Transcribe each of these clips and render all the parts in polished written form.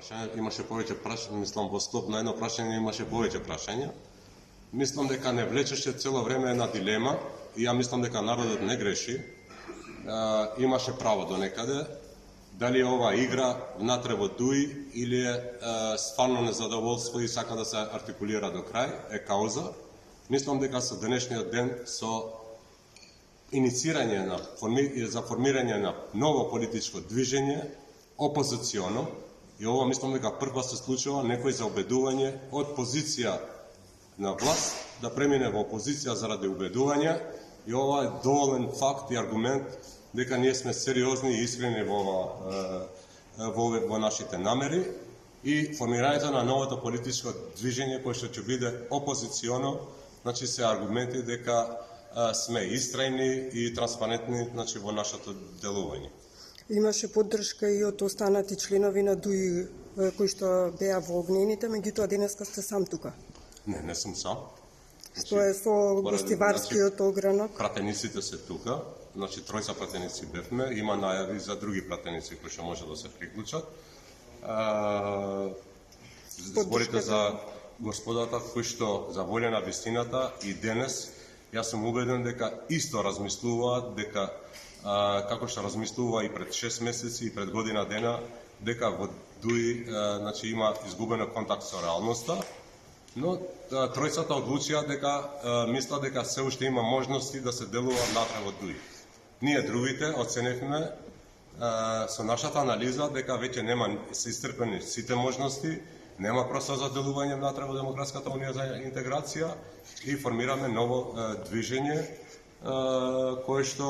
прашање, имаше повеќе прашања, мислам во склоп на едно прашање имаше повеќе прашања. Мислам дека не влечеше цело време една дилема и ја мислам дека народот не греши. Имаше право до некаде. Дали е ова игра внатре во ДУИ или е стварно незадоволство и сака да се артикулира до крај, е кауза. Мислам дека со денешниот ден, со иницирање за формирање на ново политичко движење, опозиционо, и ова мислам дека прва се случува некој за убедување од позиција на власт да премине во опозиција заради убедување, и ова е доволен факт и аргумент дека ние сме сериозни и искрени во нашите намери, и формирањето на новото политичко движење кој што ќе биде опозиционо, значи се аргументи дека сме истрајни и транспарентни, значи, во нашето делување. Имаше поддршка и од останати членови на ДУИ кои што беа во огнените, меѓутоа денеска сте сам тука. Не сум сам. Што е со гостиварскиот огранок? Пратениците се тука, значи тројца пратеници бевме, има најави за други пратеници кои што може да се приклучат. Зборите за господата кои што за волја на вистината и денес, јас сум убеден дека исто размислуваат, дека како што размислува и пред 6 месеци и пред година дена, дека во ДУИ значи има изгубено контакт со реалноста, но тројцата одлучија дека мислат дека се уште има можности да се делува внатре во ДУИ. Ние другите оценевме со нашата анализа дека веќе нема се исцрпени сите можности, нема простор за делување внатре во Демократската унија за интеграција и формираме ново движење кое што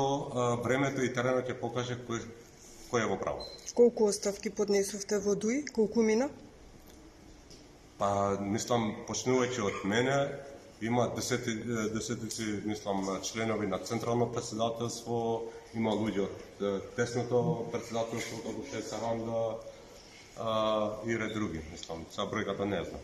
времето и теренот ќе покаже кој е во право. Колку оставки поднесовте во ДУИ? Колку мина? Па, мислам, почнувајќи од мене, има десетици, мислам, членови на Централно председателство, има луѓе од тесното председателство, како што е Саранда, и ред други, мислам, са бројката не знам.